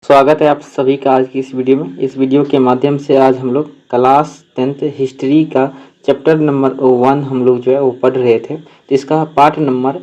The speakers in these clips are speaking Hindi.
स्वागत है आप सभी का आज की इस वीडियो में। इस वीडियो के माध्यम से आज हम लोग क्लास 10th हिस्ट्री का चैप्टर नंबर 1 हम लोग जो है वो पढ़ रहे थे। तो इसका पार्ट नंबर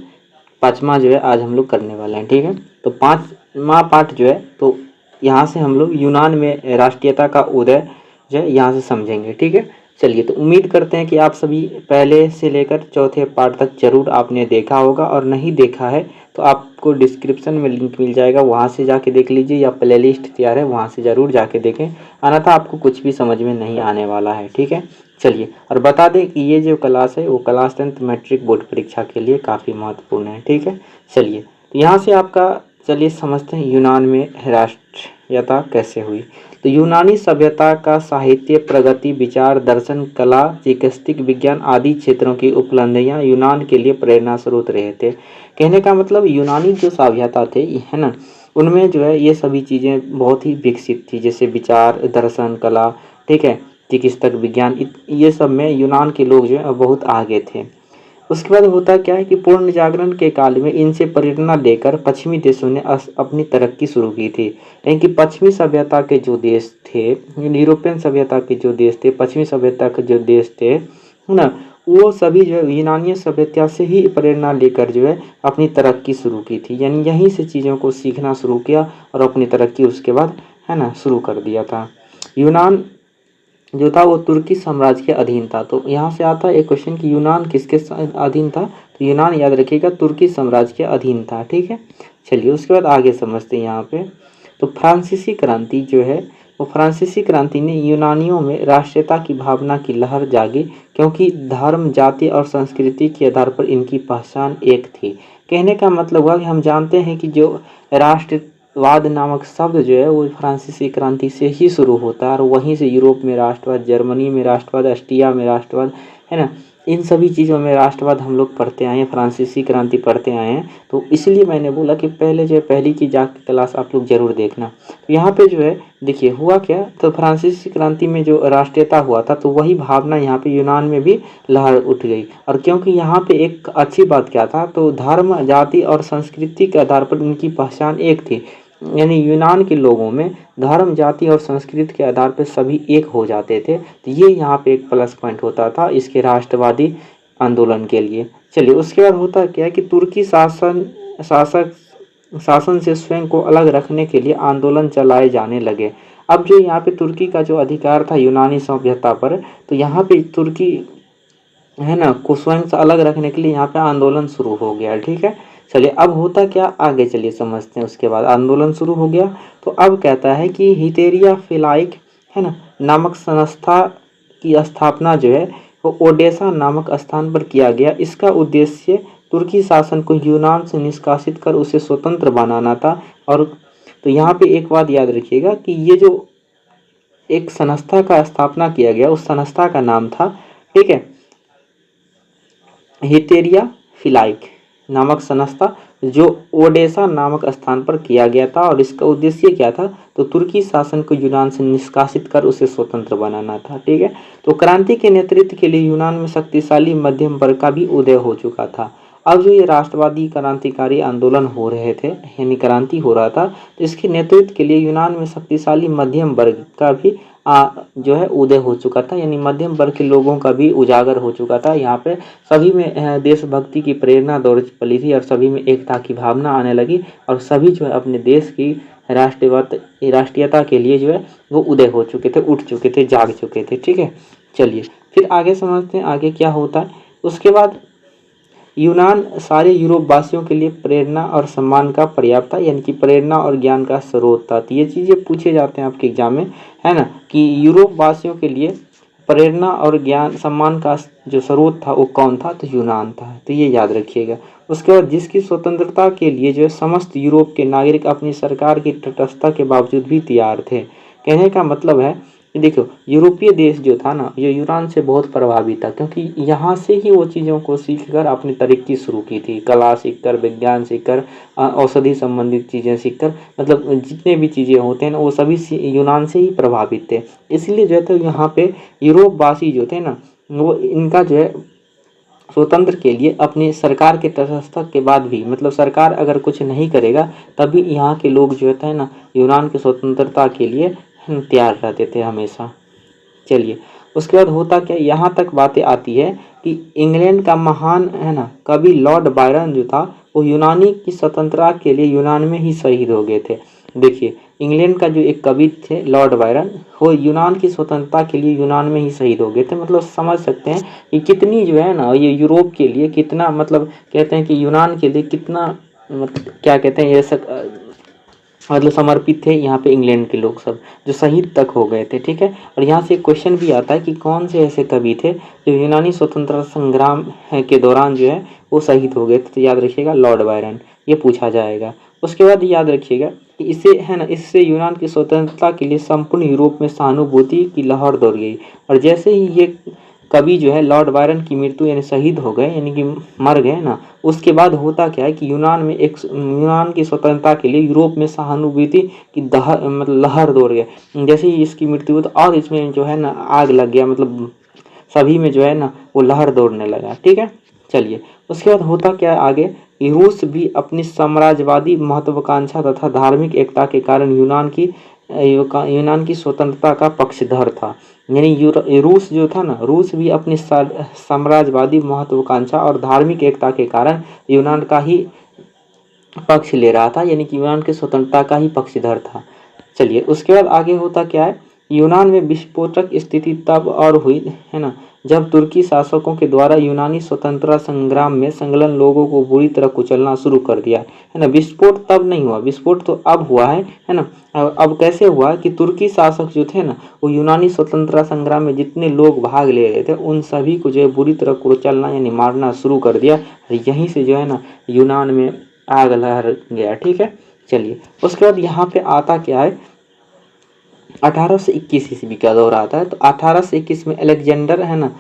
5वां जो है आज हम लोग करने वाले हैं। ठीक है, तो 5वां पार्ट जो है तो यहाँ से हम लोग यूनान में राष्ट्रीयता का उदय जो है यहाँ से समझेंगे। ठीक है, चलिए, तो उम्मीद करते हैं कि आप सभी पहले से लेकर चौथे पार्ट तक जरूर आपने देखा होगा, और नहीं देखा है तो आपको डिस्क्रिप्शन में लिंक मिल जाएगा, वहाँ से जाके देख लीजिए, या प्लेलिस्ट तैयार है वहाँ से ज़रूर जाके देखें, अन्यथा आपको कुछ भी समझ में नहीं आने वाला है। ठीक है, चलिए, और बता दें कि ये जो क्लास है वो क्लास 10th मैट्रिक बोर्ड परीक्षा के लिए काफ़ी महत्वपूर्ण है। ठीक है, चलिए, तो यहाँ से आपका चलिए समझते हैं यूनान में राष्ट्रीयता कैसे हुई। तो यूनानी सभ्यता का साहित्य, प्रगति, विचार, दर्शन, कला, चिकित्सिक विज्ञान आदि क्षेत्रों की उपलब्धियां यूनान के लिए प्रेरणा स्रोत रहे थे। कहने का मतलब यूनानी जो सभ्यता थे है ना, उनमें जो है ये सभी चीज़ें बहुत ही विकसित थी, जैसे विचार, दर्शन, कला, ठीक है, चिकित्सक विज्ञान, ये सब में यूनान के लोग जो है बहुत आगे थे। उसके बाद होता क्या है कि पूर्ण जागरण के काल में इनसे प्रेरणा लेकर पश्चिमी देशों ने अपनी तरक्की शुरू की थी। यानी कि पश्चिमी सभ्यता के जो देश थे, यूरोपियन सभ्यता के जो देश थे, पश्चिमी सभ्यता के जो देश थे, है ना, वो सभी जो है यूनानी सभ्यता से ही प्रेरणा लेकर जो है अपनी तरक्की शुरू की थी। यानी यहीं से चीज़ों को सीखना शुरू किया और अपनी तरक्की उसके बाद है ना शुरू कर दिया था। यूनान जो था वो तुर्की साम्राज्य के अधीन था। तो यहाँ से आता है एक क्वेश्चन कि यूनान किसके अधीन था, तो यूनान याद रखिएगा तुर्की साम्राज्य के अधीन था। ठीक है, चलिए उसके बाद आगे समझते हैं यहाँ पे। तो फ्रांसीसी क्रांति जो है वो फ्रांसीसी क्रांति ने यूनानियों में राष्ट्रीयता की भावना की लहर जागी, क्योंकि धर्म, जाति और संस्कृति के आधार पर इनकी पहचान एक थी। कहने का मतलब हुआ कि हम जानते हैं कि जो राष्ट्रवाद नामक शब्द जो है वो फ्रांसीसी क्रांति से ही शुरू होता है, और वहीं से यूरोप में राष्ट्रवाद, जर्मनी में राष्ट्रवाद, ऑस्ट्रिया में राष्ट्रवाद, है ना, इन सभी चीज़ों में राष्ट्रवाद हम लोग पढ़ते आए हैं, फ्रांसीसी क्रांति पढ़ते आए हैं। तो इसलिए मैंने बोला कि पहले जो है पहली की जाके क्लास आप लोग जरूर देखना। तो यहाँ पे जो है देखिए हुआ क्या, तो फ्रांसीसी क्रांति में जो राष्ट्रीयता हुआ था तो वही भावना यहाँ पे यूनान में भी लहर उठ गई। और क्योंकि यहाँ पे एक अच्छी बात क्या था, तो धर्म, जाति और संस्कृति के आधार पर इनकी पहचान एक थी। यानी यूनान के लोगों में धर्म, जाति और संस्कृति के आधार पर सभी एक हो जाते थे। तो ये यहाँ पे एक प्लस पॉइंट होता था इसके राष्ट्रवादी आंदोलन के लिए। चलिए उसके बाद होता क्या है कि तुर्की शासन से स्वयं को अलग रखने के लिए आंदोलन चलाए जाने लगे। अब जो यहाँ पे तुर्की का जो अधिकार था यूनानी सभ्यता पर, तो यहाँ पे तुर्की है ना को स्वयं से अलग रखने के लिए यहाँ पे आंदोलन शुरू हो गया। ठीक है, चलिए अब होता क्या आगे चलिए समझते हैं। उसके बाद आंदोलन शुरू हो गया तो अब कहता है कि हितेरिया फिलाइक है ना नामक संस्था की स्थापना जो है वो ओडेसा नामक स्थान पर किया गया। इसका उद्देश्य तुर्की शासन को यूनान से निष्कासित कर उसे स्वतंत्र बनाना था। और तो यहाँ पे एक बात याद रखिएगा कि ये जो एक संस्था का स्थापना किया गया उस संस्था का नाम था, ठीक है, हितेरिया फिलाइक नामक संस्था, जो ओडेसा नामक स्थान पर किया गया था। और इसका उद्देश्य क्या था, तो तुर्की शासन को यूनान से निष्कासित कर उसे स्वतंत्र बनाना था। ठीक है, तो क्रांति के नेतृत्व के लिए यूनान में शक्तिशाली मध्यम वर्ग का भी उदय हो चुका था। अब जो ये राष्ट्रवादी क्रांतिकारी आंदोलन हो रहे थे, यानी क्रांति हो रहा था, तो इसके नेतृत्व के लिए यूनान में शक्तिशाली मध्यम वर्ग का भी जो है उदय हो चुका था। यानी मध्यम वर्ग के लोगों का भी उजागर हो चुका था। यहाँ पे सभी में देशभक्ति की प्रेरणा दौड़ पड़ी थी और सभी में एकता की भावना आने लगी, और सभी जो है अपने देश की राष्ट्रीयता के लिए जो है वो उदय हो चुके थे, उठ चुके थे, जाग चुके थे। ठीक है, चलिए फिर आगे समझते हैं आगे क्या होता है। उसके बाद यूनान सारे यूरोप वासियों के लिए प्रेरणा और सम्मान का पर्याप्त था, यानी कि प्रेरणा और ज्ञान का स्रोत था। तो ये चीज़ें पूछे जाते हैं आपके एग्जाम में, है ना, कि यूरोप वासियों के लिए प्रेरणा और ज्ञान सम्मान का जो स्रोत था वो कौन था, तो यूनान था। तो ये याद रखिएगा। उसके बाद जिसकी स्वतंत्रता के लिए जो है समस्त यूरोप के नागरिक अपनी सरकार की तटस्थता के बावजूद भी तैयार थे। कहने का मतलब है कि देखो यूरोपीय देश जो था ना ये यूनान से बहुत प्रभावित था, क्योंकि यहाँ से ही वो चीज़ों को सीखकर अपनी तरक्की शुरू की थी। कला सीखकर, विज्ञान सीखकर, औषधि संबंधित चीज़ें सीखकर, मतलब जितने भी चीज़ें होते हैं ना वो सभी यूनान से ही प्रभावित थे। इसलिए जो है तो यहाँ पे यूरोप वासी जो थे ना वो इनका जो है स्वतंत्र के लिए अपनी सरकार के तटस्थता के बाद भी, मतलब सरकार अगर कुछ नहीं करेगा तभी यहाँ के लोग जो है ना यूनान की स्वतंत्रता के लिए तैयार रहते थे हमेशा। चलिए उसके बाद होता क्या, यहाँ तक बातें आती है कि इंग्लैंड का महान है ना कवि लॉर्ड बायरन जो था वो यूनानी की स्वतंत्रता के लिए यूनान में ही शहीद हो गए थे। देखिए इंग्लैंड का जो एक कवि थे लॉर्ड बायरन, वो यूनान की स्वतंत्रता के लिए यूनान में ही शहीद हो गए थे। मतलब समझ सकते हैं कि कितनी जो है ना ये यूरोप के लिए कितना, मतलब कहते हैं कि यूनान के लिए कितना, मतलब क्या कहते हैं ये सब मतलब समर्पित थे यहाँ पे इंग्लैंड के लोग सब, जो शहीद तक हो गए थे। ठीक है, और यहाँ से एक क्वेश्चन भी आता है कि कौन से ऐसे कवि थे जो यूनानी स्वतंत्रता संग्राम के दौरान जो है वो शहीद हो गए थे। तो याद रखिएगा लॉर्ड बायरन, ये पूछा जाएगा। उसके बाद याद रखिएगा कि इससे है ना इससे यूनान की स्वतंत्रता के लिए संपूर्ण यूरोप में सहानुभूति की लहर दौड़ गई। और जैसे ही ये कवि जो है लॉर्ड बायरन की मृत्यु यानी शहीद हो गए यानी कि मर गए ना, उसके बाद होता क्या है कि यूनान की स्वतंत्रता के लिए यूरोप में सहानुभूति की मतलब लहर दौड़ गया। जैसे ही इसकी मृत्यु हुई तो और इसमें जो है ना आग लग गया, मतलब सभी में जो है ना वो लहर दौड़ने लगा। ठीक है, चलिए उसके बाद होता क्या है आगे, रूस भी अपनी साम्राज्यवादी महत्वाकांक्षा तथा धार्मिक एकता के कारण यूनान की स्वतंत्रता का पक्षधर था। यानी रूस जो था ना, रूस भी अपनी साम्राज्यवादी महत्वाकांक्षा और धार्मिक एकता के कारण यूनान का ही पक्ष ले रहा था, यानी कि यूनान की स्वतंत्रता का ही पक्षधर था। चलिए उसके बाद आगे होता क्या है, यूनान में विस्फोटक स्थिति तब और हुई है ना जब तुर्की शासकों के द्वारा यूनानी स्वतंत्रता संग्राम में संलग्न लोगों को बुरी तरह कुचलना शुरू कर दिया है ना। विस्फोट तब नहीं हुआ, विस्फोट तो अब हुआ है ना। अब कैसे हुआ कि तुर्की शासक जो थे ना वो यूनानी स्वतंत्रता संग्राम में जितने लोग भाग ले रहे थे उन सभी को जो है बुरी तरह कुचलना यानी मारना शुरू कर दिया। यहीं से जो है ना यूनान में आग लहर गया। ठीक है, चलिए उसके बाद यहाँ पे आता क्या है, 1821 ईस्वी का दौर आता है। तो 1821 में अलेक्जेंडर है ना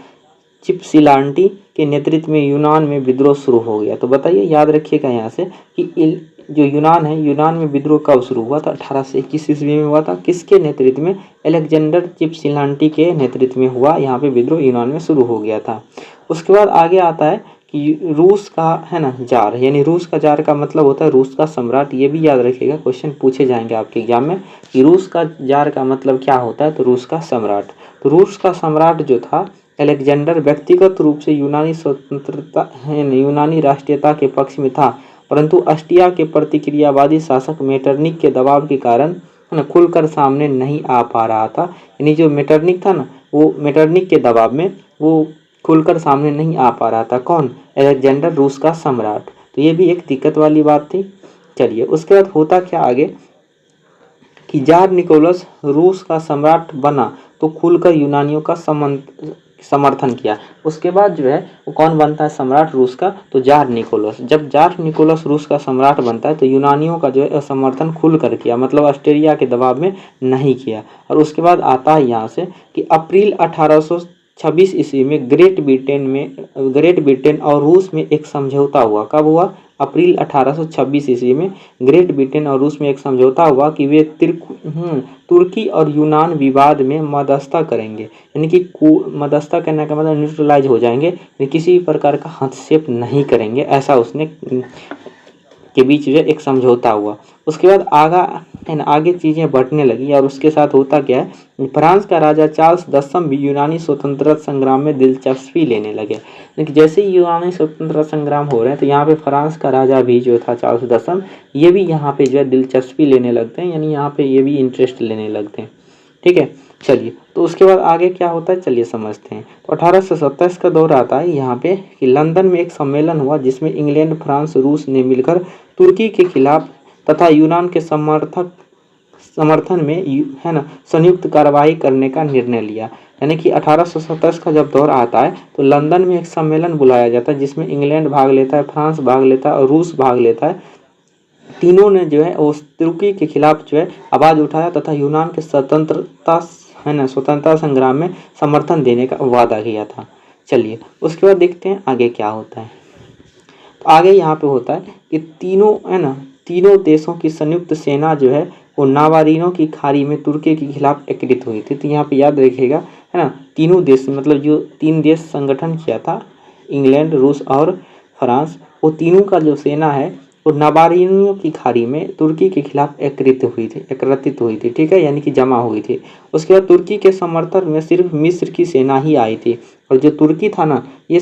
चिपसिलांटी के नेतृत्व में यूनान में विद्रोह शुरू हो गया। तो बताइए, याद रखिएगा यहाँ से कि जो यूनान है, यूनान में विद्रोह कब शुरू हुआ था? 1821 ईस्वी में हुआ था। किसके नेतृत्व में? अलेक्जेंडर चिपसिलांटी के नेतृत्व में हुआ यहाँ पे विद्रोह यूनान में शुरू हो गया था। उसके बाद आगे आता है कि रूस का है ना जार, यानी रूस का जार का मतलब होता है रूस का सम्राट। ये भी याद रखिएगा, क्वेश्चन पूछे जाएंगे आपके एग्जाम में कि रूस का जार का मतलब क्या होता है। तो रूस का सम्राट। तो रूस का सम्राट जो था अलेक्जेंडर व्यक्तिगत रूप से यूनानी स्वतंत्रता यूनानी राष्ट्रीयता के पक्ष में था, परंतु ऑस्ट्रिया के प्रतिक्रियावादी शासक मेटरनिक के दबाव के कारण है ना खुलकर सामने नहीं आ पा रहा था। यानी जो मेटरनिक था ना, वो मेटरनिक के दबाव में वो खुलकर सामने नहीं आ पा रहा था। कौन? अलेक्जेंडर, रूस का सम्राट। तो ये भी एक दिक्कत वाली बात थी। चलिए उसके बाद होता क्या आगे कि जार निकोलस रूस का सम्राट बना तो खुलकर यूनानियों का समर्थन किया। उसके बाद जो है वो कौन बनता है सम्राट रूस का? तो जार निकोलस। जब जार निकोलस रूस का सम्राट बनता है तो यूनानियों का जो है समर्थन खुल कर किया, मतलब ऑस्ट्रेलिया के दबाव में नहीं किया। और उसके बाद आता है यहाँ से कि अप्रैल 1826 ईस्वी में ग्रेट ब्रिटेन और रूस में एक समझौता हुआ। कब हुआ? अप्रैल 1826 ईस्वी में ग्रेट ब्रिटेन और रूस में एक समझौता हुआ कि वे तुर्की और यूनान विवाद में मध्यस्थता करेंगे। यानी कि मध्यस्थता करने का मतलब न्यूट्रलाइज हो जाएंगे, किसी प्रकार का हस्तक्षेप नहीं करेंगे, ऐसा उसने के बीच जो एक समझौता हुआ। उसके बाद आगे चीज़ें बढ़ने लगी और उसके साथ होता क्या है, फ्रांस का राजा चार्ल्स 10 भी यूनानी स्वतंत्रता संग्राम में दिलचस्पी लेने लगे। लेकिन जैसे ही यूनानी स्वतंत्रता संग्राम हो रहे हैं तो यहाँ पे फ्रांस का राजा भी जो था चार्ल्स 10 ये भी यहाँ पे जो है दिलचस्पी लेने लगते हैं, यानी यहाँ पे ये भी इंटरेस्ट लेने लगते हैं। ठीक है, चलिए तो उसके बाद आगे क्या होता है चलिए समझते हैं। तो 1827 का दौर आता है यहाँ पे कि लंदन में एक सम्मेलन हुआ जिसमें इंग्लैंड, फ्रांस, रूस ने मिलकर तुर्की के खिलाफ तथा यूनान के समर्थन में है ना संयुक्त कार्रवाई करने का निर्णय लिया। यानी कि 1827 का जब दौर आता है तो लंदन में एक सम्मेलन बुलाया जाता है जिसमें इंग्लैंड भाग लेता है, फ्रांस भाग लेता है और रूस भाग लेता है। तीनों ने जो है उस तुर्की के खिलाफ जो है आवाज़ उठाया तथा यूनान के स्वतंत्रता संग्राम में समर्थन देने का वादा किया था। चलिए उसके बाद देखते हैं आगे क्या होता है। तो आगे यहाँ पे होता है कि तीनों देशों की संयुक्त सेना जो है वो नावारिनो की खाड़ी में तुर्की के खिलाफ एकत्रित हुई थी। तो यहाँ पे याद रखिएगा है ना, तीनों देश मतलब जो 3 देश संगठन किया था इंग्लैंड, रूस और फ्रांस, वो तीनों का जो सेना है वो नवारिनियों की खाड़ी में तुर्की के खिलाफ एकत्रित हुई थी, ठीक है, यानी कि जमा हुई थी। उसके बाद तुर्की के समर्थन में सिर्फ मिस्र की सेना ही आई थी, और जो तुर्की था ना ये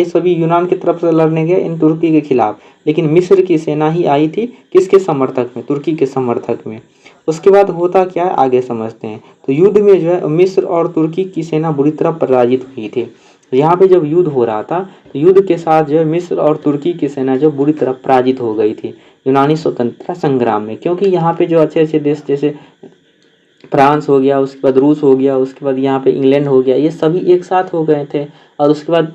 सभी यूनान की तरफ से लड़ने गए इन तुर्की के खिलाफ, लेकिन मिस्र की सेना ही आई थी किसके समर्थक में, तुर्की के समर्थक में। उसके बाद होता क्या है आगे समझते हैं। तो युद्ध में जो है मिस्र और तुर्की की सेना बुरी तरह पराजित हुई थी। यहाँ पे जब युद्ध हो रहा था तो युद्ध के साथ जो है मिस्र और तुर्की की सेना जो बुरी तरह पराजित हो गई थी यूनानी स्वतंत्रता संग्राम में, क्योंकि यहाँ पे जो अच्छे अच्छे देश जैसे फ्रांस हो गया, उसके बाद रूस हो गया, उसके बाद यहाँ पे इंग्लैंड हो गया, ये सभी एक साथ हो गए थे। और उसके बाद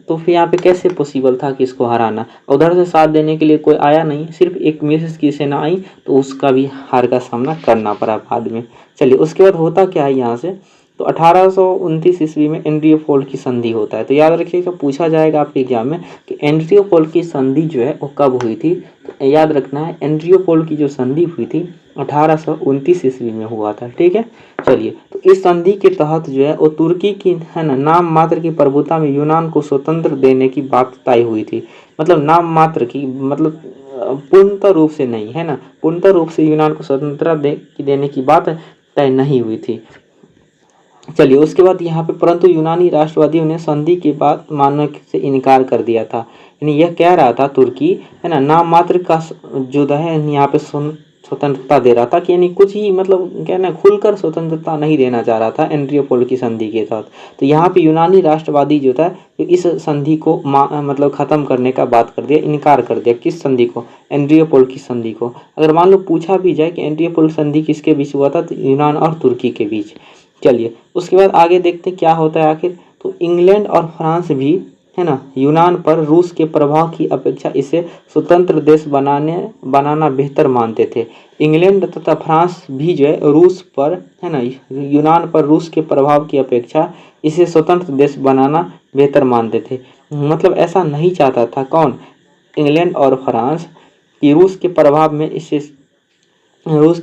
तो फिर यहाँ पे कैसे पॉसिबल था कि इसको हराना, उधर से साथ देने के लिए कोई आया नहीं, सिर्फ एक मिस्र की सेना आई तो उसका भी हार का सामना करना पड़ा बाद में। चलिए उसके बाद होता क्या है यहाँ से, तो 1829 ईस्वी में एंड्रियोपोल की संधि होता है। तो याद रखिएगा, पूछा जाएगा आपके एग्जाम में कि एंड्रियोपोल की संधि जो है वो कब हुई थी। तो याद रखना है एंड्रियोपोल की जो संधि हुई थी 1829 ईस्वी में हुआ था, ठीक है। चलिए तो इस संधि के तहत जो है वो तुर्की की है ना नाम मात्र की प्रभुता में यूनान को स्वतंत्र देने की बात तय हुई थी। मतलब नाम मात्र की, मतलब पूर्णतः रूप से नहीं, है ना, पूर्णतः रूप से यूनान को स्वतंत्रता देने की बात तय नहीं हुई थी। चलिए उसके बाद यहाँ पे परंतु यूनानी राष्ट्रवादियों ने संधि की बात मानने से इनकार कर दिया था। यानी यह कह रहा था तुर्की, है ना, नाम मात्र का जो है यहाँ पे स्वतंत्रता दे रहा था कि यानी कुछ ही मतलब क्या ना खुलकर स्वतंत्रता नहीं देना चाह रहा था एंड्रियोपोल की संधि के तहत। तो यहाँ पे यूनानी राष्ट्रवादी जो था इस संधि को मतलब खत्म करने का बात कर दिया, इनकार कर दिया। किस संधि को? एंड्रियोपोल की संधि को। अगर मान लो पूछा भी जाए कि एंड्रियोपोल संधि किसके बीच हुआ था, तो यूनान और तुर्की के बीच। चलिए उसके बाद आगे देखते क्या होता है आखिर। तो इंग्लैंड और फ्रांस भी, है ना, यूनान पर रूस के प्रभाव की अपेक्षा इसे स्वतंत्र देश बनाना बेहतर मानते थे। इंग्लैंड तथा फ्रांस भी जो है रूस पर, है ना, यूनान पर रूस के प्रभाव की अपेक्षा इसे स्वतंत्र देश बनाना बेहतर मानते थे। मतलब ऐसा नहीं चाहता था कौन? इंग्लैंड और फ्रांस कि रूस के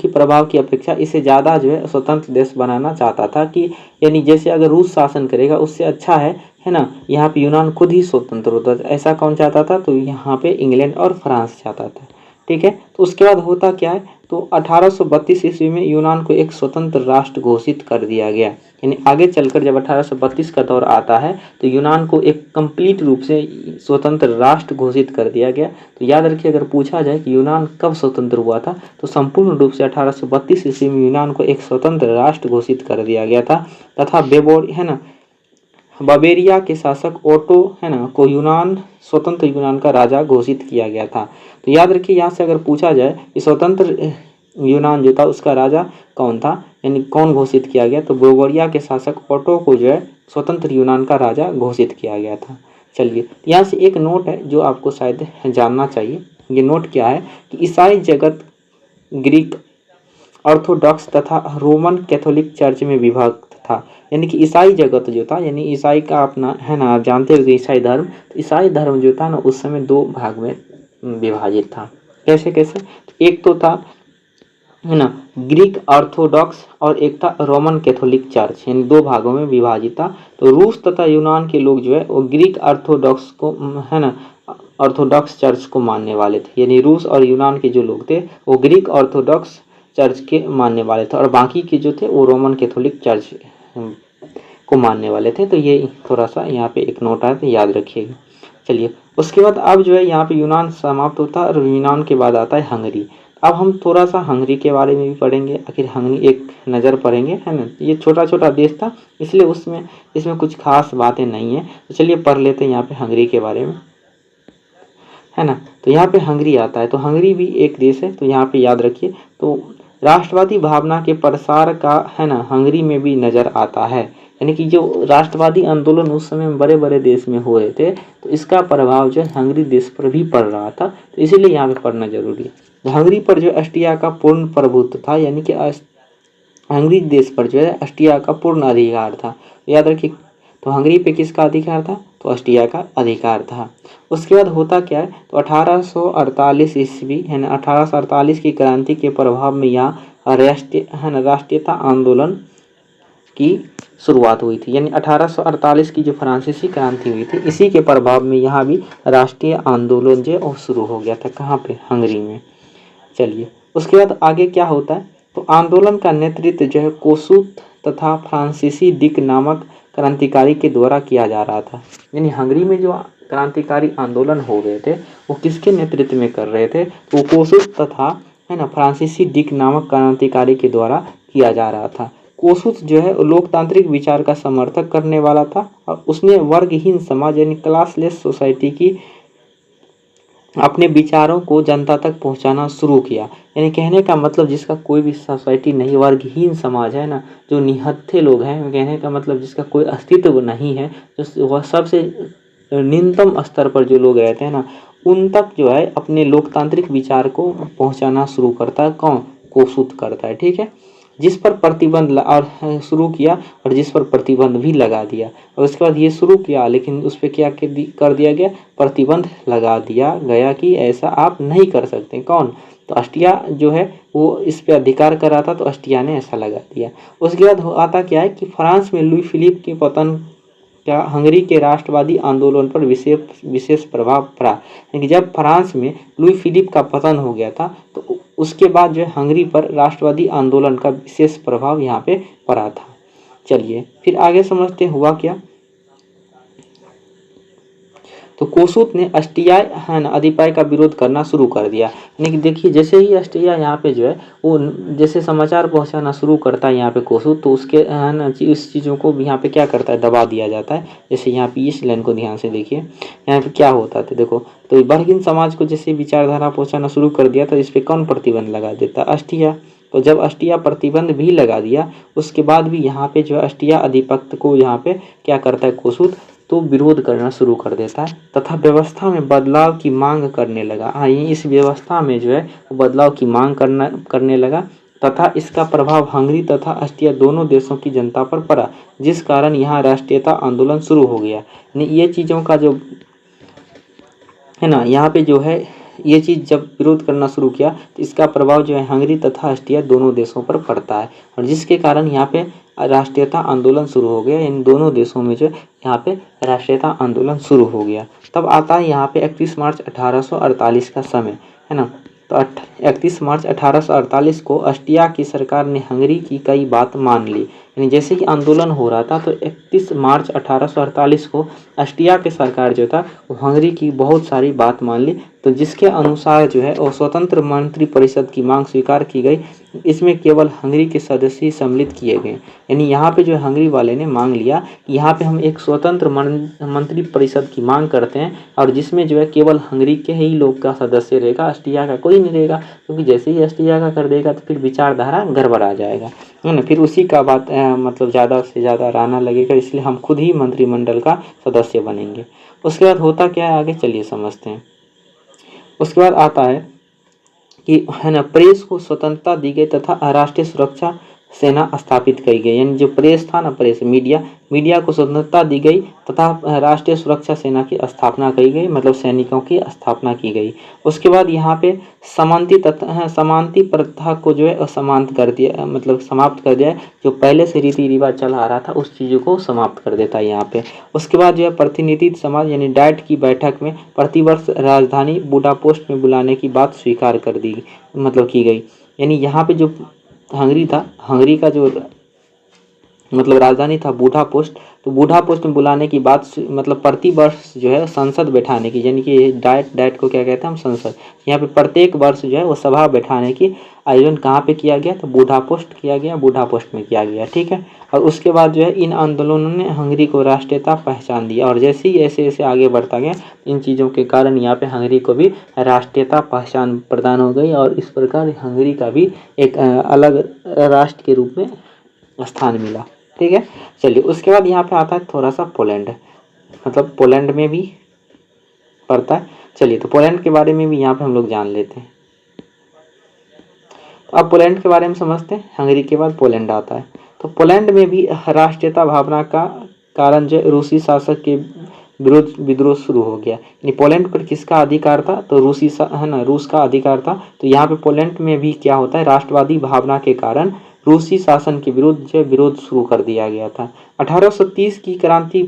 प्रभाव की अपेक्षा इसे ज़्यादा जो है स्वतंत्र देश बनाना चाहता था कि यानी जैसे अगर रूस शासन करेगा उससे अच्छा है ना, यहाँ पे यूनान खुद ही स्वतंत्र होता था। ऐसा कौन चाहता था? तो यहाँ पे इंग्लैंड और फ्रांस चाहता था, ठीक है। तो उसके बाद होता क्या है, तो 1832 ईस्वी में यूनान को एक स्वतंत्र राष्ट्र घोषित कर दिया गया। यानी आगे चलकर जब 1832 का दौर आता है तो यूनान को एक कंप्लीट रूप से स्वतंत्र राष्ट्र घोषित कर दिया गया। तो याद रखिए, अगर पूछा जाए कि यूनान कब स्वतंत्र हुआ था, तो संपूर्ण रूप से 1832 ईस्वी में यूनान को एक स्वतंत्र राष्ट्र घोषित कर दिया गया था तथा बवेरिया के शासक ओटो, है ना, को स्वतंत्र यूनान का राजा घोषित किया गया था। तो याद रखिए, यहाँ से अगर पूछा जाए कि स्वतंत्र यूनान जो था उसका राजा कौन था, यानी कौन घोषित किया गया, तो बवेरिया के शासक ओटो को जो है स्वतंत्र यूनान का राजा घोषित किया गया था। चलिए यहाँ से एक नोट है जो आपको शायद जानना चाहिए। ये नोट क्या है कि ईसाई जगत ग्रीक ऑर्थोडॉक्स तथा रोमन कैथोलिक चर्च में विभक्त था। यानी कि ईसाई जगत जो था, यानी ईसाई का अपना, है ना, आप जानते हो कि ईसाई धर्म, तो ईसाई धर्म जो था ना उस समय दो भाग में विभाजित था। कैसे कैसे? तो एक तो था, है ना, ग्रीक ऑर्थोडॉक्स और एक था रोमन कैथोलिक चर्च, यानी दो भागों में विभाजित था। तो रूस तथा यूनान के लोग जो है वो ग्रीक ऑर्थोडॉक्स को, है ना, ऑर्थोडॉक्स चर्च को मानने वाले थे। यानी रूस और यूनान के जो लोग थे वो ग्रीक ऑर्थोडॉक्स चर्च के मानने वाले थे और बाकी के जो थे वो रोमन कैथोलिक चर्च को मानने वाले थे। तो ये थोड़ा सा यहाँ पे एक नोट है, तो याद रखिएगा। चलिए उसके बाद अब जो है यहाँ पे यूनान समाप्त होता है और यूनान के बाद आता है हंगरी। अब हम थोड़ा सा हंगरी के बारे में भी पढ़ेंगे, आखिर हंगरी एक नज़र पढ़ेंगे, है ना। ये छोटा छोटा देश था इसलिए इसमें कुछ खास बातें नहीं है। तो चलिए पढ़ लेते हैं यहाँ पे हंगरी के बारे में, है ना। तो यहाँ पे हंगरी आता है, तो हंगरी भी एक देश है। तो यहाँ पे याद रखिए, तो राष्ट्रवादी भावना के प्रसार का, है ना, हंगरी में भी नज़र आता है। यानी कि जो राष्ट्रवादी आंदोलन उस समय बड़े बड़े देश में हो रहे थे तो इसका प्रभाव जो है हंगरी देश पर भी पड़ रहा था। तो इसीलिए यहाँ पे पढ़ना जरूरी है। हंगरी पर जो ऑस्ट्रिया का पूर्ण प्रभुत्व था, यानी कि हंगरी देश पर जो है ऑस्ट्रिया का पूर्ण अधिकार था। याद रखिए, तो हंगरी पे किसका अधिकार था? तो ऑस्ट्रिया का अधिकार था। उसके बाद होता क्या है, तो 1848 ईस्वी, है ना, 1848 की क्रांति के प्रभाव में यहाँ राष्ट्रीयता आंदोलन की शुरुआत हुई थी। यानी 1848 की जो फ्रांसीसी क्रांति हुई थी, इसी के प्रभाव में यहाँ भी राष्ट्रीय आंदोलन जो है वो शुरू हो गया था। कहाँ पे? हंगरी में। चलिए उसके बाद आगे क्या होता है, तो आंदोलन का नेतृत्व जो है कोसूत तथा फ्रांसीसी डिक नामक क्रांतिकारी के द्वारा किया जा रहा था। यानी हंगरी में जो क्रांतिकारी आंदोलन हो रहे थे वो किसके नेतृत्व में कर रहे थे, तो कोसूत तथा है ना फ्रांसीसी डिक नामक क्रांतिकारी के द्वारा किया जा रहा था। कोसूत जो है लोकतांत्रिक विचार का समर्थक करने वाला था और उसने वर्गहीन समाज यानी क्लासलेस सोसाइटी की अपने विचारों को जनता तक पहुंचाना शुरू किया। यानी कहने का मतलब जिसका कोई भी सोसाइटी नहीं, वर्गहीन समाज है ना, जो निहत्थे लोग हैं, कहने का मतलब जिसका कोई अस्तित्व नहीं है, जो वह सबसे न्यूनतम स्तर पर जो लोग रहते हैं ना, उन तक जो है अपने लोकतांत्रिक विचार को पहुंचाना शुरू करता है। कौन? कोसूत करता है। ठीक है, जिस पर प्रतिबंध और शुरू किया और जिस पर प्रतिबंध भी लगा दिया। और उसके बाद ये शुरू किया लेकिन उस पर क्या कर दिया गया? प्रतिबंध लगा दिया गया कि ऐसा आप नहीं कर सकते। कौन? तो अस्टिया जो है वो इस पे अधिकार कर रहा था, तो अस्टिया ने ऐसा लगा दिया। उसके बाद आता क्या है कि फ्रांस में लुई फिलिप के पतन क्या हंगरी के राष्ट्रवादी आंदोलन पर विशेष प्रभाव पड़ा। यानी जब फ्रांस में लुई फिलिप का पतन हो गया था तो उसके बाद जो है हंगरी पर राष्ट्रवादी आंदोलन का विशेष प्रभाव यहाँ पे पड़ा था। चलिए फिर आगे समझते हुआ क्या, तो कोसूत ने अस्टिया है ना अधिपाय का विरोध करना शुरू कर दिया। यानी देखिए जैसे ही अस्टिया यहाँ पे जो है वो जैसे समाचार पहुँचाना शुरू करता है यहाँ पे कोसूत, तो उसके है ना इस चीज़ों को भी यहाँ पे क्या करता है? दबा दिया जाता है। जैसे यहाँ पे इस लाइन को ध्यान से देखिए, यहाँ पे क्या होता था देखो, तो वर्गहीन समाज को जैसे विचारधारा पहुँचाना शुरू कर दिया तो इस पर कौन प्रतिबंध लगा देता? अस्टिया। तो जब अस्टिया प्रतिबंध भी लगा दिया उसके बाद भी यहाँ पे जो है अस्टिया अधिपत्य को यहाँ पे क्या करता है कोसूत, तो विरोध करना शुरू कर देता है तथा व्यवस्था में बदलाव की मांग करने लगा। हाँ, इस व्यवस्था में जो है बदलाव की मांग करने लगा तथा इसका प्रभाव हंगरी तथा अस्ट्रिया दोनों देशों की जनता पर पड़ा, जिस कारण यहाँ राष्ट्रीयता आंदोलन शुरू हो गया। ये चीज़ों का जो है ना, यहाँ पे जो है ये चीज़ जब विरोध करना शुरू किया तो इसका प्रभाव जो है हंगरी तथा अस्ट्रिया दोनों देशों पर पड़ता है और जिसके कारण यहाँ पे राष्ट्रीयता आंदोलन शुरू हो गया। इन दोनों देशों में जो यहाँ पे राष्ट्रीयता आंदोलन शुरू हो गया। तब आता है यहाँ पे 31 मार्च 1848 का समय, है ना। तो 31 मार्च 1848 को अस्ट्रिया की सरकार ने हंगरी की कई बात मान ली। यानी जैसे कि आंदोलन हो रहा था तो 31 मार्च 1848 को अस्ट्रिया की सरकार जो था वो हंगरी की बहुत सारी बात मान ली, तो जिसके अनुसार जो है वो स्वतंत्र मंत्री परिषद की मांग स्वीकार की गई। इसमें केवल हंगरी के सदस्य ही सम्मिलित किए गए। यानी यहाँ पे जो हंगरी वाले ने मांग लिया कि यहाँ पे हम एक स्वतंत्र मंत्री परिषद की मांग करते हैं और जिसमें जो है केवल हंगरी के ही लोग का सदस्य रहेगा, अस्ट्रिया का कोई नहीं रहेगा, क्योंकि जैसे ही अस्ट्रिया का कर देगा तो फिर विचारधारा गड़बड़ा जाएगा, है ना। फिर उसी का बात मतलब ज़्यादा से ज़्यादा रहना लगेगा, इसलिए हम खुद ही मंत्रिमंडल का सदस्य बनेंगे। उसके बाद होता क्या है आगे चलिए समझते हैं। उसके बाद आता है कि है ना प्रेस को स्वतंत्रता दी गई तथा राष्ट्रीय सुरक्षा सेना स्थापित की गई। यानी जो प्रेस था ना, प्रेस मीडिया को स्वतंत्रता दी गई तथा राष्ट्रीय सुरक्षा सेना की स्थापना की गई, मतलब सैनिकों की स्थापना की गई। उसके बाद यहाँ पे समानती प्रथा को जो है असमाप्त कर दिया, मतलब समाप्त कर दिया। जो पहले से रीति रिवाज चला आ रहा था उस चीज़ों को समाप्त कर देता है यहाँ पे। उसके बाद जो है प्रतिनिधि समाज यानी डाइट की बैठक में प्रतिवर्ष राजधानी बुडापेस्ट में बुलाने की बात स्वीकार कर दी, मतलब की गई। यानी यहाँ पे जो हंगरी था, हंगरी का जो मतलब राजधानी था बुडापेस्ट, तो बुडापेस्ट में बुलाने की बात मतलब प्रति वर्ष जो है संसद बैठाने की, यानी कि डाइट को क्या कहते हैं हम, संसद। यहाँ पे प्रत्येक वर्ष जो है वो सभा बैठाने की आयोजन कहाँ पे किया गया, तो बुडापेस्ट किया गया, बुडापेस्ट में किया गया, ठीक है। और उसके बाद जो है इन आंदोलनों ने हंगरी को राष्ट्रीयता पहचान दिया और जैसे ही ऐसे ऐसे आगे बढ़ता गया इन चीज़ों के कारण यहाँ पे हंगरी को भी राष्ट्रीयता पहचान प्रदान हो गई और इस प्रकार हंगरी का भी एक अलग राष्ट्र के रूप में स्थान मिला, ठीक है। चलिए उसके बाद यहाँ पे आता है थोड़ा सा पोलैंड, मतलब पोलैंड में भी पड़ता है। चलिए तो पोलैंड के बारे में भी यहाँ पे हम लोग जान लेते हैं। तो अब पोलैंड के बारे में समझते हैं। हंगरी के बाद पोलैंड आता है। तो पोलैंड में भी राष्ट्रीयता भावना का कारण जो रूसी शासक के विरोध विद्रोह शुरू हो गया। यानी पोलैंड पर किसका अधिकार था, तो रूस का अधिकार था। तो यहाँ पे पोलैंड में भी क्या होता है, राष्ट्रवादी भावना के कारण रूसी शासन के विरुद्ध जो विरोध शुरू कर दिया गया था। 1830 की क्रांति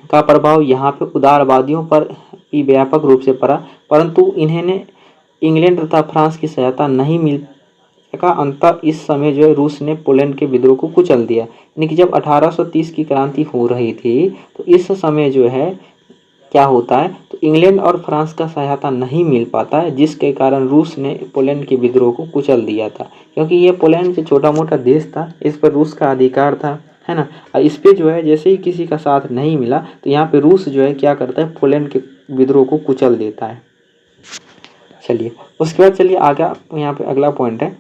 का प्रभाव यहाँ पे उदारवादियों पर भी व्यापक रूप से पड़ा, परंतु इन्हें इंग्लैंड तथा फ्रांस की सहायता नहीं मिल का अंतर इस समय जो है रूस ने पोलैंड के विद्रोह को कुचल दिया। यानी कि जब 1830 की क्रांति हो रही थी तो इस समय जो है क्या होता है, तो इंग्लैंड और फ्रांस का सहायता नहीं मिल पाता है, जिसके कारण रूस ने पोलैंड के विद्रोह को कुचल दिया था। क्योंकि ये पोलैंड जो छोटा मोटा देश था, इस पर रूस का अधिकार था, है ना। और इस पर जो है जैसे ही किसी का साथ नहीं मिला तो यहाँ पे रूस जो है क्या करता है, पोलैंड के विद्रोह को कुचल देता है। चलिए उसके बाद चलिए आगे यहाँ पे अगला पॉइंट है,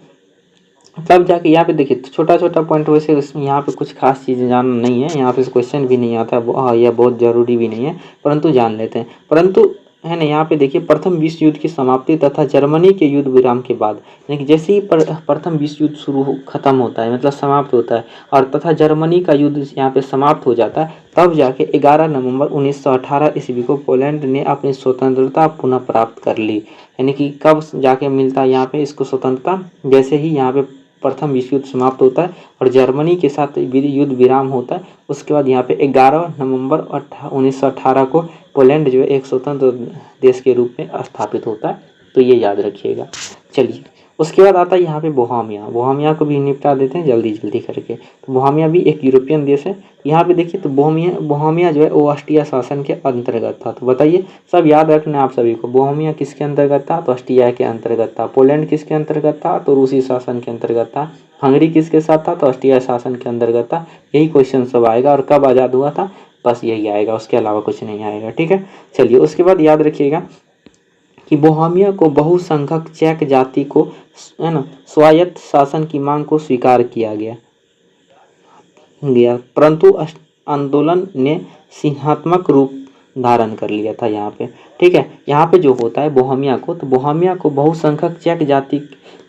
तब जाके यहाँ पे देखिए छोटा छोटा पॉइंट, वैसे इसमें यहाँ पे कुछ खास चीज़ें जानना नहीं है, यहाँ पे क्वेश्चन भी नहीं आता है, यह बहुत ज़रूरी भी नहीं है, परंतु जान लेते हैं। परंतु है ना, यहाँ पे देखिए प्रथम विश्व युद्ध की समाप्ति तथा जर्मनी के युद्ध विराम के बाद, यानी कि जैसे ही प्रथम विश्व युद्ध खत्म होता है, मतलब समाप्त होता है, और तथा जर्मनी का युद्ध यहाँ पे समाप्त हो जाता है, तब जाके 11 नवंबर 1918 ईस्वी को पोलैंड ने अपनी स्वतंत्रता पुनः प्राप्त कर ली। यानी कि कब जाके मिलता है यहाँ पे इसको स्वतंत्रता, जैसे ही यहाँ पे प्रथम विश्व युद्ध समाप्त होता है और जर्मनी के साथ युद्ध विराम होता है, उसके बाद यहाँ पे 11 नवंबर 1918 को पोलैंड जो है एक स्वतंत्र देश के रूप में स्थापित होता है, तो ये याद रखिएगा। चलिए उसके बाद आता है यहाँ पे बोहेमिया को भी निपटा देते हैं जल्दी जल्दी करके। तो बोहेमिया भी एक यूरोपियन देश है। यहाँ पे देखिए तो बोहेमिया जो है वो ऑस्ट्रिया शासन के अंतर्गत था। तो बताइए सब याद रखना आप सभी को, बोहेमिया किसके अंतर्गत था, तो ऑस्ट्रिया के अंतर्गत था। पोलैंड किसके अंतर्गत था, तो रूसी शासन के अंतर्गत था। हंगरी किसके साथ था, तो ऑस्ट्रिया शासन के अंतर्गत था। यही क्वेश्चन सब आएगा, और कब आज़ाद हुआ था, बस यही आएगा, उसके अलावा कुछ नहीं आएगा। ठीक है, चलिए उसके बाद याद रखिएगा कि बोहेमिया को बहुसंख्यक चेक जाति को है ना स्वायत्त शासन की मांग को स्वीकार किया गया, परंतु आंदोलन ने सिंहात्मक रूप धारण कर लिया था यहाँ पे। ठीक है, यहाँ पे जो होता है बोहेमिया को, तो बोहेमिया को बहुसंख्यक चेक जाति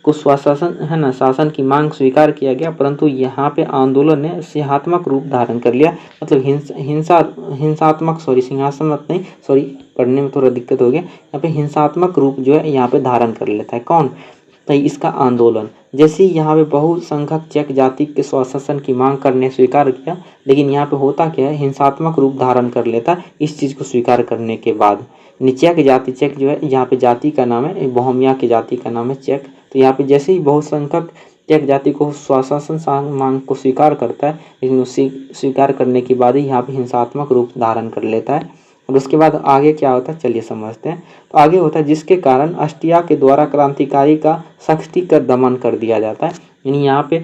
को स्वशासन है ना शासन की मांग स्वीकार किया गया, परंतु यहाँ पे आंदोलन ने सिंहात्मक रूप धारण कर लिया, मतलब हिंसात्मक सिंहात्मक नहीं, सॉरी पढ़ने में थोड़ा दिक्कत हो गया। यहाँ पे हिंसात्मक रूप जो है यहाँ पे धारण कर लेता है। कौन, तो इसका आंदोलन। जैसे ही यहाँ पे बहुसंख्यक चेक जाति के स्वशासन की मांग करने स्वीकार किया, लेकिन यहाँ पे होता क्या है, हिंसात्मक रूप धारण कर लेता है इस चीज़ को स्वीकार करने के बाद। चेक जाति, चेक जो है यहाँ पे जाति का नाम है, बोहेमिया की जाति का नाम है चेक। तो यहाँ पे जैसे ही बहुसंख्यक चेक जाति को स्वशासन मांग को स्वीकार करता है, लेकिन उसी स्वीकार करने के बाद ही यहाँ पे हिंसात्मक रूप धारण कर लेता है। और उसके बाद आगे क्या होता है, चलिए समझते हैं। तो आगे होता है जिसके कारण ऑस्ट्रिया के द्वारा क्रांतिकारी का सख्ती कर दमन कर दिया जाता है। यानी यहाँ पे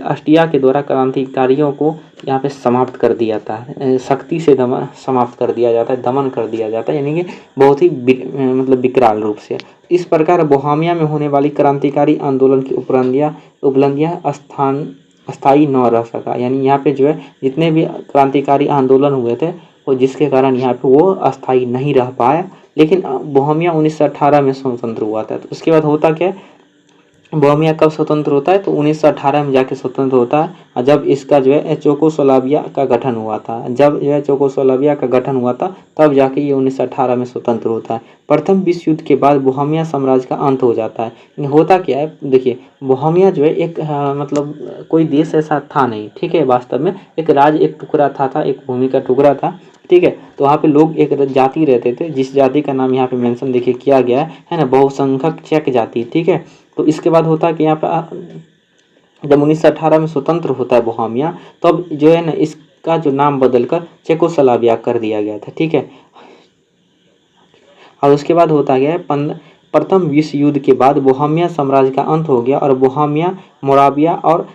ऑस्ट्रिया के द्वारा क्रांतिकारियों को यहाँ पे समाप्त कर दिया जाता है, सख्ती से समाप्त कर दिया जाता है, दमन कर दिया जाता है, यानी कि बहुत ही मतलब विकराल रूप से। इस प्रकार बोहेमिया में होने वाली क्रांतिकारी आंदोलन की उपलब्धियाँ अस्थायी न रह सका। यानी यहाँ पे जो है जितने भी क्रांतिकारी आंदोलन हुए थे, और जिसके कारण यहाँ पे वो अस्थायी नहीं रह पाया, लेकिन बोहेमिया 1918 में स्वतंत्र हुआ था। तो उसके बाद होता क्या है, बोहेमिया कब स्वतंत्र होता है, तो 1918 में जाके स्वतंत्र होता है, जब इसका जो है चेकोस्लोवाकिया का गठन हुआ था। जब जो है चेकोस्लोवाकिया का गठन हुआ था, तब जाके ये 1918 में स्वतंत्र होता है। प्रथम विश्व युद्ध के बाद बोहेमिया साम्राज्य का अंत हो जाता है। होता क्या है, देखिए बोहेमिया जो है एक मतलब कोई देश ऐसा था नहीं, ठीक है, वास्तव में एक राज्य, एक टुकड़ा था, एक भूमि का टुकड़ा था। ठीक है, तो वहाँ पे लोग एक जाति रहते थे, जिस जाति का नाम यहाँ पे मेंशन देखिए किया गया है ना, बहुसंख्यक चेक जाति। ठीक है, तो इसके बाद होता है कि यहाँ पे जब 1918 में स्वतंत्र होता है बोहेमिया, तब जो है ना इसका जो नाम बदलकर चेकोस्लोवाकिया कर दिया गया था। ठीक है, और उसके बाद होता गया है प्रथम विश्व युद्ध के बाद बोहेमिया साम्राज्य का अंत हो गया, और बोहेमिया, मोराविया और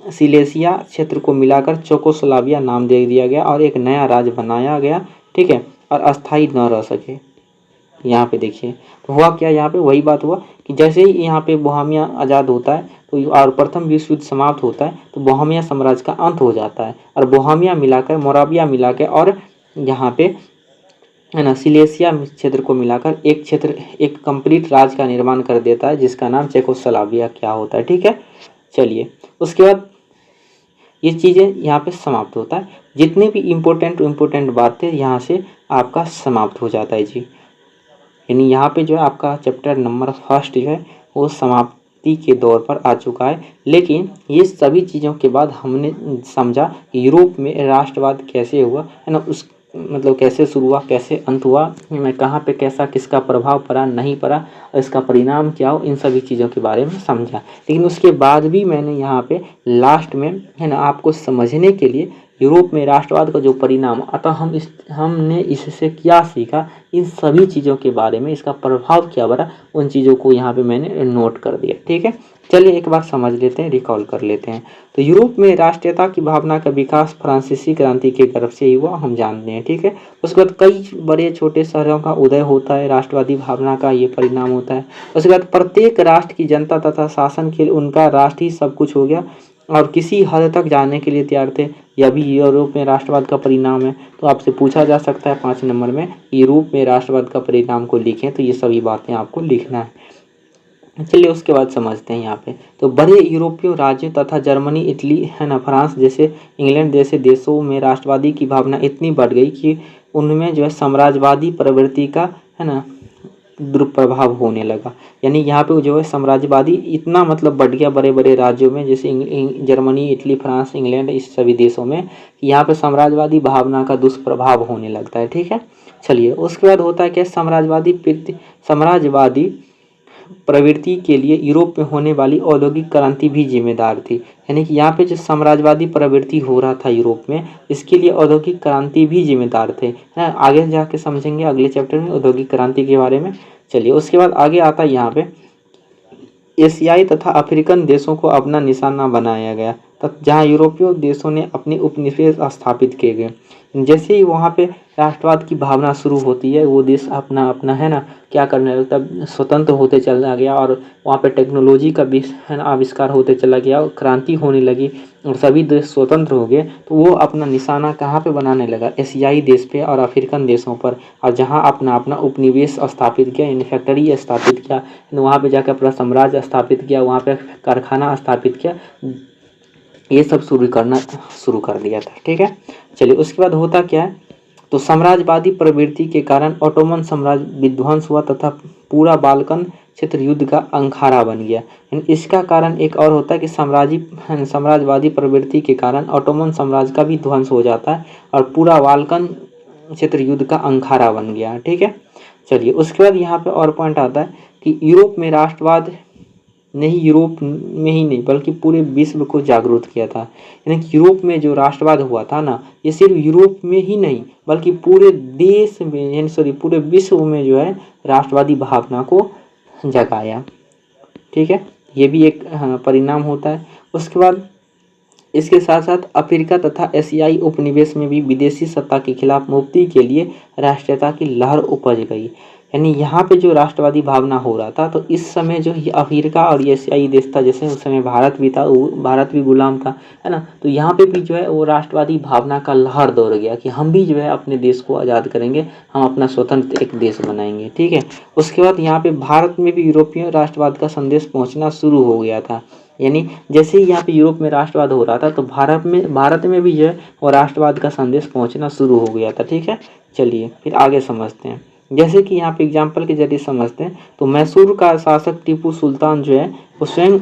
सिलेसिया क्षेत्र को मिलाकर चेकोस्लोवाकिया नाम दे दिया गया, और एक नया राज्य बनाया गया। ठीक है, और अस्थायी न रह सके। यहाँ पे देखिए तो हुआ क्या, यहाँ पे वही बात हुआ कि जैसे ही यहाँ पे बोहेमिया आज़ाद होता है, तो और प्रथम विश्व युद्ध समाप्त होता है, तो बोहेमिया साम्राज्य का अंत हो जाता है, और बोहेमिया मिलाकर, मोराविया मिलाकर, और यहाँ पे है ना सिलेसिया क्षेत्र को मिलाकर एक क्षेत्र, एक कंप्लीट राज्य का निर्माण कर देता है, जिसका नाम चेकोस्लोवाकिया क्या होता है। ठीक है, चलिए उसके बाद ये चीज़ें यहाँ पे समाप्त होता है। जितने भी इम्पोर्टेंट बातें यहाँ से आपका समाप्त हो जाता है जी। यानी यहाँ पे जो है आपका चैप्टर नंबर 1 जो है वो समाप्ति क्रांति के दौर पर आ चुका है। लेकिन ये सभी चीज़ों के बाद हमने समझा कि यूरोप में राष्ट्रवाद कैसे हुआ है ना, उस मतलब कैसे शुरू हुआ, कैसे अंत हुआ, मैं कहाँ पे कैसा किसका प्रभाव पड़ा नहीं पड़ा और इसका परिणाम क्या हो, इन सभी चीज़ों के बारे में समझा। लेकिन उसके बाद भी मैंने यहाँ पे लास्ट में है ना आपको समझने के लिए यूरोप में राष्ट्रवाद का जो परिणाम, अतः हमने इससे क्या सीखा, इन सभी चीज़ों के बारे में, इसका प्रभाव क्या पड़ा, उन चीज़ों को यहाँ पे मैंने नोट कर दिया। ठीक है, चलिए एक बार समझ लेते हैं, रिकॉल कर लेते हैं। तो यूरोप में राष्ट्रीयता की भावना का विकास फ्रांसीसी क्रांति के गर्भ से ही हुआ, हम जानते हैं। ठीक है, उसके बाद कई बड़े छोटे शहरों का उदय होता है, राष्ट्रवादी भावना का ये परिणाम होता है। उसके बाद प्रत्येक राष्ट्र की जनता तथा शासन के लिए उनका राष्ट्र ही सब कुछ हो गया और किसी हद तक जाने के लिए तैयार थे। यह भी यूरोप में राष्ट्रवाद का परिणाम है। तो आपसे पूछा जा सकता है 5 नंबर में, यूरोप में राष्ट्रवाद का परिणाम को लिखें, तो ये सभी बातें आपको लिखना है। चलिए उसके बाद समझते हैं यहाँ पे। तो बड़े यूरोपीय राज्यों तथा जर्मनी, इटली है ना, फ्रांस जैसे, इंग्लैंड जैसे देशों में राष्ट्रवादी की भावना इतनी बढ़ गई कि उनमें जो है साम्राज्यवादी प्रवृत्ति का है ना दुष्प्रभाव होने लगा। यानी यहाँ पे जो है साम्राज्यवादी इतना मतलब बढ़ गया बड़े बड़े राज्यों में, जैसे जर्मनी, इटली, फ्रांस, इंग्लैंड, इस सभी देशों में यहाँ पे साम्राज्यवादी भावना का दुष्प्रभाव होने लगता है। ठीक है, चलिए उसके बाद होता है क्या, साम्राज्यवादी प्रवृत्ति के लिए यूरोप में होने वाली औद्योगिक क्रांति भी जिम्मेदार थी। यानी कि यहाँ पे जो साम्राज्यवादी प्रवृत्ति हो रहा था यूरोप में, इसके लिए औद्योगिक क्रांति भी जिम्मेदार थे। है, आगे जाके समझेंगे अगले चैप्टर में औद्योगिक क्रांति के बारे में। चलिए उसके बाद आगे आता है यहाँ पे, एशियाई तथा अफ्रीकन देशों को अपना निशाना बनाया गया, तब जहाँ यूरोपीय देशों ने अपने उपनिवेश स्थापित किए गए। जैसे ही वहाँ पे राष्ट्रवाद की भावना शुरू होती है, वो देश अपना अपना है ना क्या करने लगता है, स्वतंत्र होते चला गया और वहाँ पे टेक्नोलॉजी का भी है ना आविष्कार होते चला गया और क्रांति होने लगी और सभी देश स्वतंत्र हो गए। तो वो अपना निशाना कहाँ पे बनाने लगा, एशियाई देश पे और अफ्रीकन देशों पर, और जहाँ अपना अपना उपनिवेश स्थापित किया, यानी फैक्ट्री स्थापित किया, वहाँ पे जाकर अपना साम्राज्य स्थापित किया, वहाँ पे कारखाना स्थापित किया, ये सब शुरू कर दिया था। ठीक है, चलिए उसके बाद होता क्या है, तो साम्राज्यवादी प्रवृत्ति के कारण ऑटोमन साम्राज्य विध्वंस हुआ तथा पूरा बाल्कन क्षेत्र युद्ध का अंखारा बन गया। इसका कारण एक और होता है कि साम्राज्यवादी प्रवृत्ति के कारण ऑटोमन साम्राज्य का भी ध्वंस हो जाता है और पूरा बाल्कन क्षेत्र युद्ध का अंखारा बन गया। ठीक है, चलिए उसके बाद यहाँ पे और पॉइंट आता है कि यूरोप में राष्ट्रवाद नहीं, यूरोप में ही नहीं बल्कि पूरे विश्व को जागरूक किया था। यानी कि यूरोप में जो राष्ट्रवाद हुआ था ना, ये सिर्फ यूरोप में ही नहीं बल्कि पूरे देश में, यानी सॉरी पूरे विश्व में जो है राष्ट्रवादी भावना को जगाया। ठीक है, ये भी एक परिणाम होता है। उसके बाद इसके साथ साथ अफ्रीका तथा एशियाई उपनिवेश में भी विदेशी सत्ता के खिलाफ मुक्ति के लिए राष्ट्रीयता की लहर उपज गई। यानी यहाँ पे जो राष्ट्रवादी भावना हो रहा था, तो इस समय जो ये अफ्रीका और एशियाई देश था, जैसे उस समय भारत भी था, भारत भी गुलाम था, है ना, तो यहाँ पे भी जो है वो राष्ट्रवादी भावना का लहर दौड़ गया कि हम भी जो है अपने देश को आज़ाद करेंगे, हम अपना स्वतंत्र एक देश बनाएंगे। ठीक है, उसके बाद यहाँ पे भारत में भी यूरोपीय राष्ट्रवाद का संदेश पहुँचना शुरू हो गया था। यानी जैसे ही यहाँ पे यूरोप में राष्ट्रवाद हो रहा था, तो भारत में भी जो है वो राष्ट्रवाद का संदेश पहुँचना शुरू हो गया था। ठीक है, चलिए फिर आगे समझते हैं। जैसे कि यहाँ पे एग्जाम्पल के जरिए समझते हैं, तो मैसूर का शासक टीपू सुल्तान जो है वो स्वयं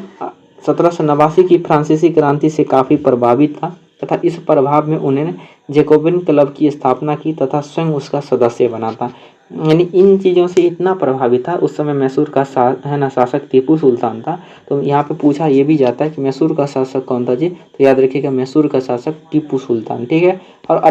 1789 की फ्रांसीसी क्रांति से काफ़ी प्रभावित था तथा इस प्रभाव में उन्होंने जैकोबिन क्लब की स्थापना की तथा स्वयं उसका सदस्य बना था। यानी इन चीज़ों से इतना प्रभावित था उस समय मैसूर का शासक टीपू सुल्तान था। तो यहाँ पे पूछा ये भी जाता है कि मैसूर का शासक कौन था जी, तो याद रखिएगा मैसूर का शासक टीपू सुल्तान। ठीक है, और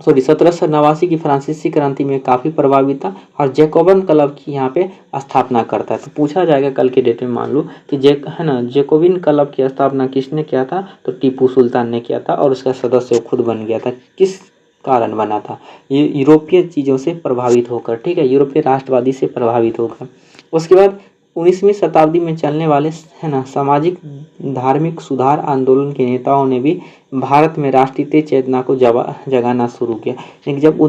1789 की फ्रांसीसी क्रांति में काफ़ी प्रभावित था और जैकोबन क्लब की यहाँ पे स्थापना करता है। तो पूछा जाएगा कल के डेट में, मान लो कि जैकोबिन क्लब की स्थापना किसने किया था, तो टीपू सुल्तान ने किया था और उसका सदस्य खुद बन गया था। किस कारण बना था, ये यूरोपीय चीज़ों से प्रभावित होकर। ठीक है, यूरोपीय राष्ट्रवादी से प्रभावित होकर। उसके बाद 19वीं शताब्दी में चलने वाले सामाजिक धार्मिक सुधार आंदोलन के नेताओं ने भी भारत में राष्ट्रीय चेतना को जगाना शुरू किया। यानी जब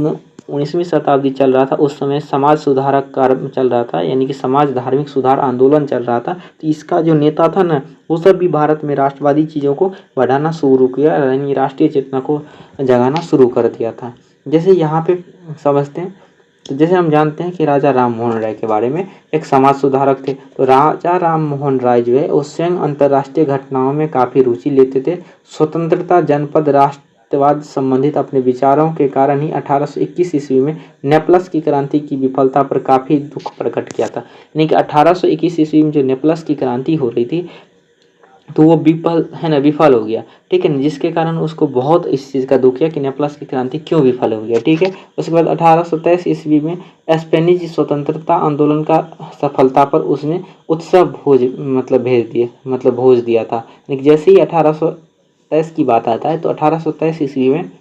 19वीं शताब्दी चल रहा था, उस समय समाज सुधारक कार्य चल रहा था, यानी कि समाज धार्मिक सुधार आंदोलन चल रहा था। तो इसका जो नेता था ना, वो सब भी भारत में राष्ट्रवादी चीज़ों को बढ़ाना शुरू किया, यानी राष्ट्रीय चेतना को जगाना शुरू कर दिया था। जैसे यहाँ पे समझते हैं तो जैसे हम जानते हैं कि राजा राम मोहन राय के बारे में, एक समाज सुधारक थे। तो राजा राम मोहन राय जो है वो स्वयं अंतर्राष्ट्रीय घटनाओं में काफ़ी रुचि लेते थे। स्वतंत्रता, जनपद, राष्ट्रवाद संबंधित अपने विचारों के कारण ही 1821 ईस्वी में नेपलस की क्रांति की विफलता पर काफ़ी दुख प्रकट किया था। यानी कि 1821 ईस्वी में जो नेपलस की क्रांति हो रही थी तो वो विफल हो गया, ठीक है, जिसके कारण उसको बहुत इस चीज़ का दुख किया कि नेपलस की क्रांति क्यों विफल हो गया, ठीक है। उसके बाद 1823 ईस्वी में स्पेनिश स्वतंत्रता आंदोलन का सफलता पर उसने उत्सव भोज दिया था। लेकिन जैसे ही 1823 की बात आता है तो 1823 ईस्वी में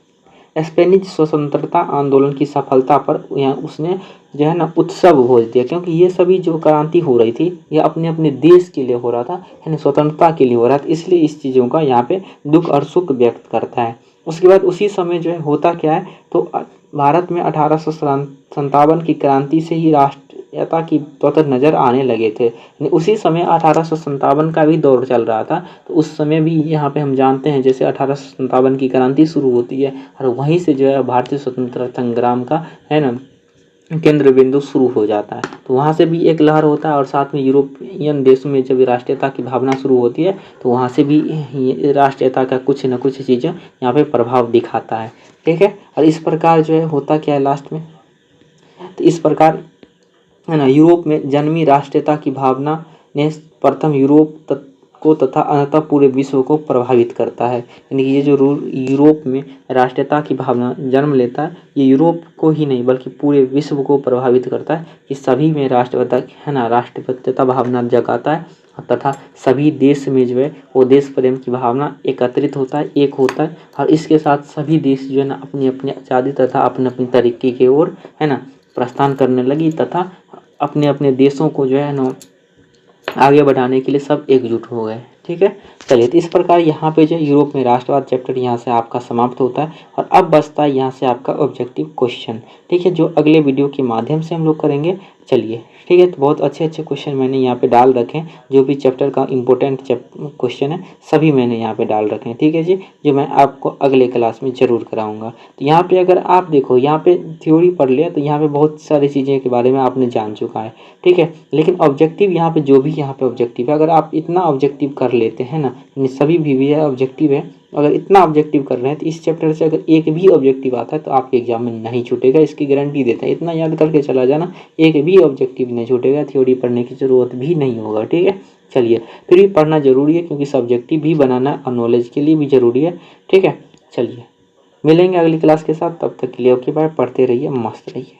स्पेनिश स्वतंत्रता आंदोलन की सफलता पर यहाँ उसने जो है ना उत्सव भोज दिया, क्योंकि ये सभी जो क्रांति हो रही थी ये अपने अपने देश के लिए हो रहा था, यानी स्वतंत्रता के लिए हो रहा था, इसलिए इस चीज़ों का यहाँ पे दुख और सुख व्यक्त करता है। उसके बाद उसी समय जो है होता क्या है, तो भारत में 1857 की क्रांति से ही राष्ट्रीयता की तौर नज़र आने लगे थे। उसी समय 1857 का भी दौर चल रहा था, तो उस समय भी यहाँ पे हम जानते हैं जैसे 1857 की क्रांति शुरू होती है और वहीं से जो है भारतीय स्वतंत्रता संग्राम का है ना केंद्र बिंदु शुरू हो जाता है। तो वहाँ से भी एक लहर होता है और साथ में यूरोपियन देशों में जब राष्ट्रीयता की भावना शुरू होती है तो वहाँ से भी राष्ट्रीयता का कुछ न कुछ चीज़ें यहाँ पे प्रभाव दिखाता है, ठीक है। और इस प्रकार जो है होता क्या है लास्ट में, तो इस प्रकार है ना यूरोप में जन्मी राष्ट्रीयता की भावना ने प्रथम यूरोप को तथा अंततः पूरे विश्व को प्रभावित करता है। यानी कि ये जो यूरोप में राष्ट्रीयता की भावना जन्म लेता है ये यूरोप को ही नहीं बल्कि पूरे विश्व को प्रभावित करता है कि सभी में राष्ट्रपतिता भावना जगाता है तथा सभी देश में जो है वो देश प्रेम की भावना एकत्रित होता है, एक होता है और इसके साथ सभी देश जो है ना अपनी अपनी आज़ादी तथा अपने अपनी तरीके की ओर है ना प्रस्थान करने लगी तथा अपने अपने देशों को जो है ना आगे बढ़ाने के लिए सब एकजुट हो गए, ठीक है। चलिए, तो इस प्रकार यहाँ पे जो यूरोप में राष्ट्रवाद चैप्टर यहाँ से आपका समाप्त होता है और अब बचता है यहाँ से आपका ऑब्जेक्टिव क्वेश्चन, ठीक है, जो अगले वीडियो के माध्यम से हम लोग करेंगे। चलिए, ठीक है, तो बहुत अच्छे अच्छे क्वेश्चन मैंने यहाँ पे डाल रखे हैं, जो भी चैप्टर का इम्पोर्टेंट क्वेश्चन है सभी मैंने यहाँ पे डाल रखे हैं, ठीक है जी, जो मैं आपको अगले क्लास में ज़रूर कराऊंगा। तो यहाँ पे अगर आप देखो यहाँ पे थ्योरी पढ़ लिया तो यहाँ पे बहुत सारी चीज़ें के बारे में आपने जान चुका है, ठीक है, लेकिन ऑब्जेक्टिव यहाँ पे जो भी यहाँ पे ऑब्जेक्टिव है अगर आप इतना ऑब्जेक्टिव कर लेते हैं ना, सभी भी है ऑब्जेक्टिव है, अगर इतना ऑब्जेक्टिव कर रहे हैं तो इस चैप्टर से अगर एक भी ऑब्जेक्टिव आता है तो आपके एग्जाम में नहीं छूटेगा, इसकी गारंटी देते हैं। इतना याद करके चला जाना, एक भी ऑब्जेक्टिव नहीं छूटेगा, थ्योरी पढ़ने की ज़रूरत भी नहीं होगा, ठीक है। चलिए, फिर भी पढ़ना ज़रूरी है क्योंकि सब्जेक्टिव भी बनाना और नॉलेज के लिए भी ज़रूरी है, ठीक है। चलिए, मिलेंगे अगली क्लास के साथ, तब तक के लिए ओके बाय, पढ़ते रहिए, मस्त रहिए।